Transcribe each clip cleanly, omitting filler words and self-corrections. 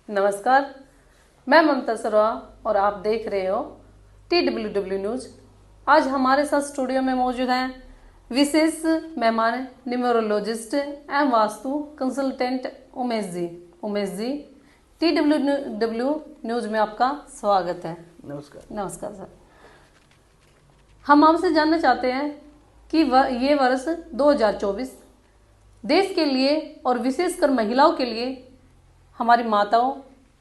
नमस्कार, मैं ममता सरवा और आप देख रहे हो TWW न्यूज। आज हमारे साथ स्टूडियो में मौजूद हैं विशेष मेहमान न्यूमरोलॉजिस्ट एवं vastu consultant Umesh ji. Umesh ji, TWW news में आपका स्वागत है। नमस्कार। नमस्कार सर। हम आपसे जानना चाहते हैं कि ये वर्ष 2024 देश के लिए और विशेषकर महिलाओं के लिए, हमारी माताओं,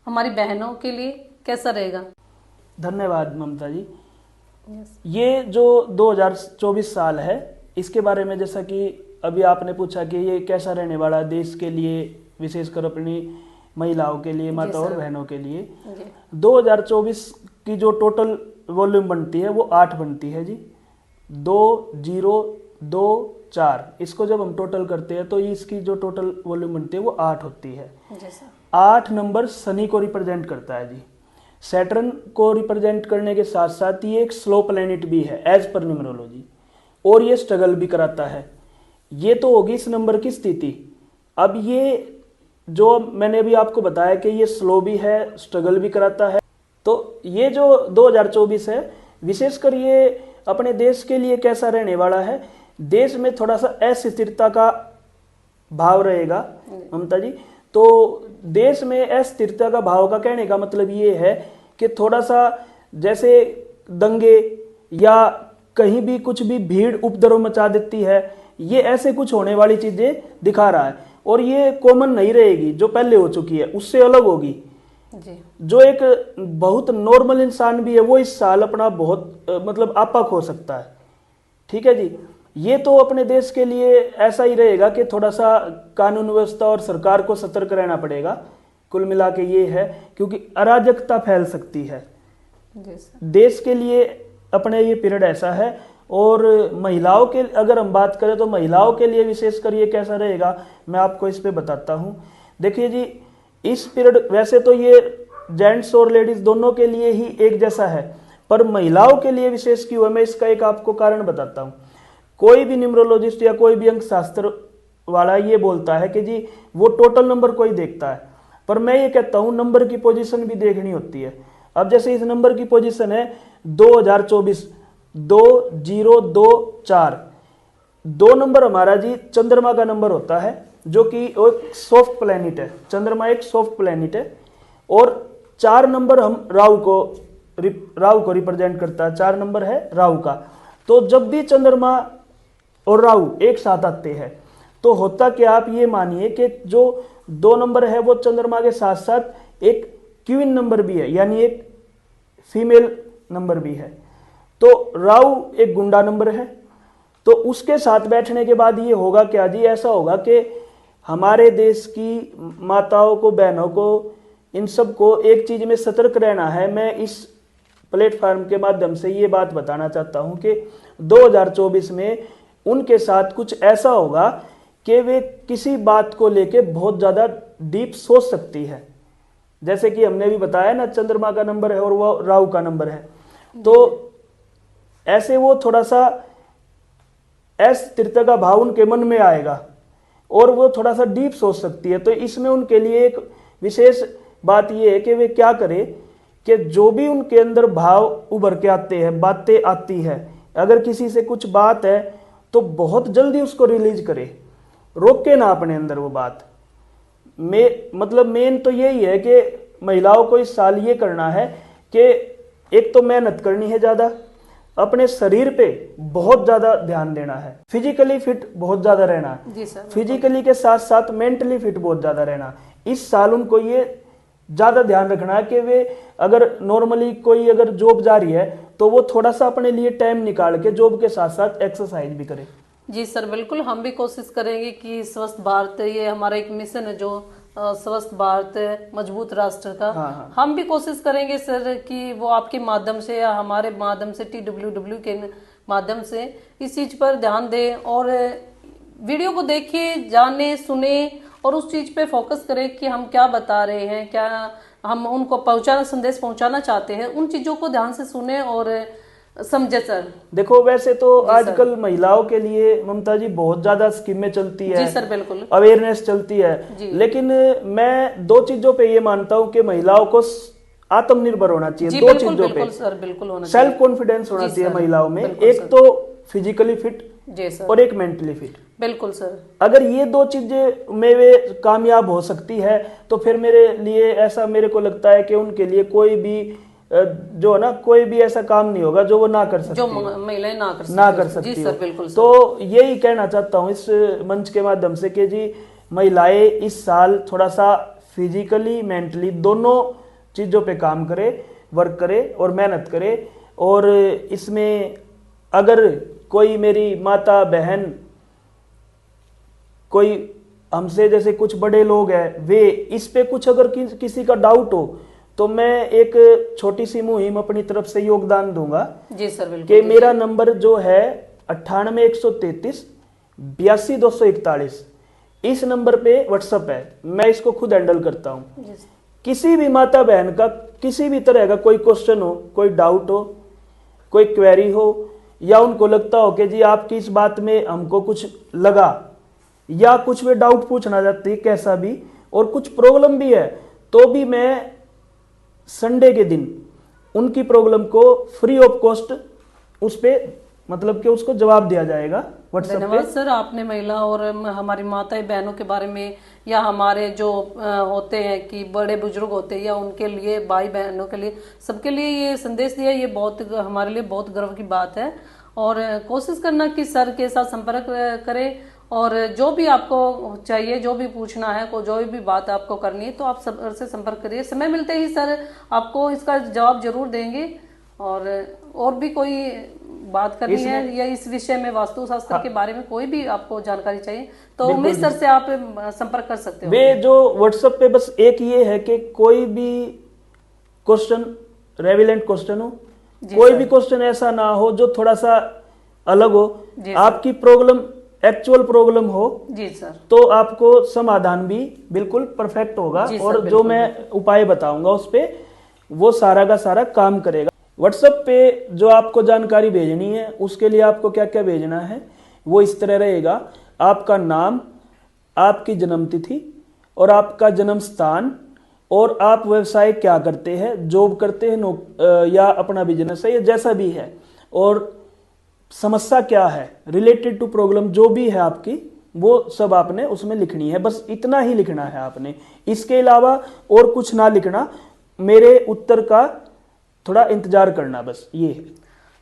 हमारी बहनों के लिए कैसा रहेगा? धन्यवाद ममता जी। ये जो 2024 साल है, इसके बारे में जैसा कि अभी आपने पूछा कि ये कैसा रहने वाला है देश के लिए, विशेषकर अपनी महिलाओं के लिए, माता और बहनों के लिए। 2024 की जो टोटल वॉल्यूम बनती है वो 8 बनती है जी। 2 0 2 4, इसको जब हम टोटल करते हैं तो इसकी जो टोटल वॉल्यूम बनती है वो 8 होती है। 8 नंबर शनि को रिप्रेजेंट करता है जी। सैटर्न को रिप्रेजेंट करने के साथ साथ ये एक स्लो प्लैनेट भी है एज पर न्यूमरोलॉजी, और ये स्ट्रगल भी कराता है। ये तो होगी इस नंबर की स्थिति। अब ये जो मैंने अभी आपको बताया कि ये स्लो भी है, स्ट्रगल भी कराता है, तो ये जो 2024 है विशेषकर ये अपने देश के लिए कैसा रहने वाला है। देश में थोड़ा सा अस्थिरता का भाव रहेगा ममता जी। तो देश में अस्थिरता का भाव का कहने का मतलब ये है कि थोड़ा सा जैसे दंगे या कहीं भी कुछ भी भीड़ उपद्रव मचा देती है, ये ऐसे कुछ होने वाली चीजें दिखा रहा है। और ये कॉमन नहीं रहेगी, जो पहले हो चुकी है उससे अलग होगी जी। जो एक बहुत नॉर्मल इंसान भी है वो इस साल अपना बहुत मतलब आपा खो सकता है। ठीक है जी। ये तो अपने देश के लिए ऐसा ही रहेगा कि थोड़ा सा कानून व्यवस्था और सरकार को सतर्क रहना पड़ेगा। कुल मिला के ये है, क्योंकि अराजकता फैल सकती है देश के लिए अपने ये पीरियड ऐसा है। और महिलाओं के अगर हम बात करें तो महिलाओं के लिए विशेषकर ये कैसा रहेगा, मैं आपको इस पे बताता हूँ। देखिए जी, इस पीरियड वैसे तो ये जेंट्स और लेडीज दोनों के लिए ही एक जैसा है, पर महिलाओं के लिए विशेष क्यों है, मैं इसका एक आपको कारण बताता हूँ। कोई भी न्यूमरोलॉजिस्ट या कोई भी अंक शास्त्र वाला ये बोलता है कि जी वो टोटल नंबर कोई देखता है, पर मैं ये कहता हूँ नंबर की पोजीशन भी देखनी होती है। अब जैसे इस नंबर की पोजीशन है 2024 2 0 2 4, 2 नंबर हमारा जी चंद्रमा का नंबर होता है, जो कि एक सॉफ्ट प्लैनेट है। चंद्रमा एक सॉफ्ट प्लैनेट है। और 4 नंबर हम राहु को रिप्रेजेंट करता है। 4 नंबर है राहु का। तो जब भी चंद्रमा और राहु एक साथ आते हैं तो होता क्या, आप ये मानिए कि जो 2 नंबर है वो चंद्रमा के साथ साथ एक क्वीन नंबर भी है, यानी एक फीमेल नंबर भी है। तो राहु एक गुंडा नंबर है। तो उसके साथ बैठने के बाद ये होगा क्या जी, ऐसा होगा कि हमारे देश की माताओं को, बहनों को, इन सब को एक चीज में सतर्क रहना है। मैं इस प्लेटफॉर्म के माध्यम से ये बात बताना चाहता हूं कि 2024 में उनके साथ कुछ ऐसा होगा कि वे किसी बात को लेके बहुत ज्यादा डीप सोच सकती है। जैसे कि हमने भी बताया ना, चंद्रमा का नंबर है और वो राहु का नंबर है, तो ऐसे वो थोड़ा सा अस्थिरता का भाव उनके मन में आएगा और वो थोड़ा सा डीप सोच सकती है। तो इसमें उनके लिए एक विशेष बात यह है कि वे क्या करें कि जो भी उनके अंदर भाव उभर के आते हैं, बातें आती है, अगर किसी से कुछ बात है तो बहुत जल्दी उसको रिलीज करे, रोके ना अपने अंदर वो बात। मतलब मेन तो यही है कि महिलाओं को इस साल ये करना है कि एक तो मेहनत करनी है ज्यादा, अपने शरीर पे बहुत ज्यादा ध्यान देना है, फिजिकली फिट बहुत ज्यादा रहना है, फिजिकली के साथ साथ मेंटली फिट बहुत ज्यादा रहना। इस साल उनको ये ज्यादा ध्यान रखना है कि वे अगर नॉर्मली कोई अगर जॉब जा रही है तो वो थोड़ा सा अपने लिए टाइम निकाल के जॉब के साथ साथ एक्सरसाइज भी करे। जी सर, बिल्कुल हम भी कोशिश करेंगे कि स्वस्थ भारत, ये हमारा एक मिशन है जो स्वस्थ भारत मजबूत राष्ट्र का। हाँ। हम भी कोशिश करेंगे सर कि वो आपके माध्यम से या हमारे माध्यम से TWW के माध्यम से इस चीज पर ध्यान दें और वीडियो को देखिए, जाने सुने और उस चीज पे फोकस करें कि हम क्या बता रहे हैं, क्या हम उनको संदेश पहुंचाना चाहते हैं, उन चीजों को ध्यान से सुने और समझे सर। देखो वैसे तो आजकल महिलाओं के लिए ममता जी बहुत ज्यादा स्कीमें चलती है जी सर, बिल्कुल अवेयरनेस चलती है, लेकिन मैं दो चीजों पे ये मानता हूँ कि महिलाओं को आत्मनिर्भर होना चाहिए। जी दो बिल्कुल चीजों बिल्कुल पे सर, बिल्कुल होना चाहिए। सेल्फ कॉन्फिडेंस होना जी चाहिए सर, महिलाओं में, बिल्कुल एक सर। तो फिजिकली फिट जी सर, और एक मेंटली फिट। बिल्कुल सर। अगर ये दो चीजें में वे कामयाब हो सकती है तो फिर मेरे लिए ऐसा मेरे को लगता है कि उनके लिए कोई भी जो है ना कोई भी ऐसा काम नहीं होगा जो वो ना कर सकती जो हो, महिलाएं ना कर जी सकती सर, हो। बिल्कुल सर। तो यही कहना चाहता हूँ इस मंच के माध्यम से कि जी महिलाएं इस साल थोड़ा सा फिजिकली मेंटली दोनों चीजों पे काम करे, वर्क करे और मेहनत करे। और इसमें अगर कोई मेरी माता बहन, कोई हमसे जैसे कुछ बड़े लोग हैं, वे इस पे कुछ अगर किसी का डाउट हो तो मैं एक छोटी सी मुहिम अपनी तरफ से योगदान दूंगा। जी सर, बिल्कुल। कि मेरा नंबर जो है 98 133 82 241, इस नंबर पे व्हाट्सएप है, मैं इसको खुद हैंडल करता हूँ। किसी भी माता बहन का किसी भी तरह का कोई क्वेश्चन हो, कोई डाउट हो, कोई क्वेरी हो, या उनको लगता हो कि जी आपकी इस बात में हमको कुछ लगा, या कुछ वे डाउट पूछना चाहती है कैसा भी, और कुछ प्रॉब्लम भी है, तो भी मैं संडे के दिन उनकी प्रॉब्लम को फ्री ऑफ कॉस्ट उस पे मतलब कि उसको जवाब दिया जाएगा व्हाट्सएप पे। धन्यवाद सर, आपने महिला और हमारी माताएं बहनों के बारे में, या हमारे जो होते हैं कि बड़े बुजुर्ग होते हैं, या उनके लिए भाई बहनों के लिए, सबके लिए ये संदेश दिया, ये बहुत हमारे लिए बहुत गर्व की बात है। और कोशिश करना कि सर के साथ संपर्क करें, और जो भी आपको चाहिए, जो भी पूछना है, को जो भी बात आपको करनी है, तो आप सर से संपर्क करिए। समय मिलते ही सर आपको इसका जवाब जरूर देंगे। और भी कोई बात करनी है, या इस विषय में वास्तुशास्त्र के बारे में कोई भी आपको जानकारी चाहिए, तो उमेश सर से आप संपर्क कर सकते हो। वे जो व्हाट्सएप पे बस एक ये है कि कोई भी क्वेश्चन रेविलेंट क्वेश्चन हो, कोई भी क्वेश्चन ऐसा ना हो जो थोड़ा सा अलग हो, आपकी प्रॉब्लम एक्चुअल प्रॉब्लम हो जी सर, तो आपको समाधान भी बिल्कुल परफेक्ट होगा, और जो मैं उपाय बताऊंगा उस पे वो सारा का सारा काम करेगा। व्हाट्सएप पे जो आपको जानकारी भेजनी है उसके लिए आपको क्या क्या भेजना है वो इस तरह रहेगा: आपका नाम, आपकी जन्मतिथि और आपका जन्म स्थान, और आप व्यवसाय क्या करते हैं, जॉब करते हैं या अपना बिजनेस है, या जैसा भी है, और समस्या क्या है रिलेटेड टू प्रॉब्लम जो भी है आपकी, वो सब आपने उसमें लिखनी है। बस इतना ही लिखना है आपने, इसके अलावा और कुछ ना लिखना। मेरे उत्तर का थोड़ा इंतजार करना, बस ये है।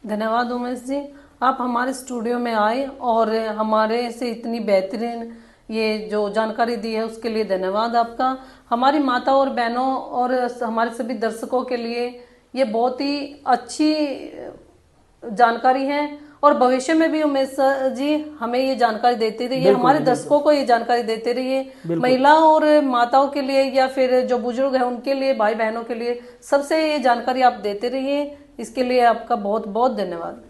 धन्यवाद उमेश जी, आप हमारे स्टूडियो में आए और हमारे से इतनी बेहतरीन ये जो जानकारी दी है उसके लिए धन्यवाद आपका। हमारी माता और बहनों और हमारे सभी दर्शकों के लिए ये बहुत ही अच्छी जानकारी है, और भविष्य में भी उमेश जी हमें ये जानकारी देते रहिए, हमारे दर्शकों को ये जानकारी देते रहिए। महिला और माताओं के लिए, या फिर जो बुजुर्ग है उनके लिए, भाई बहनों के लिए, सबसे ये जानकारी आप देते रहिए। इसके लिए आपका बहुत बहुत धन्यवाद।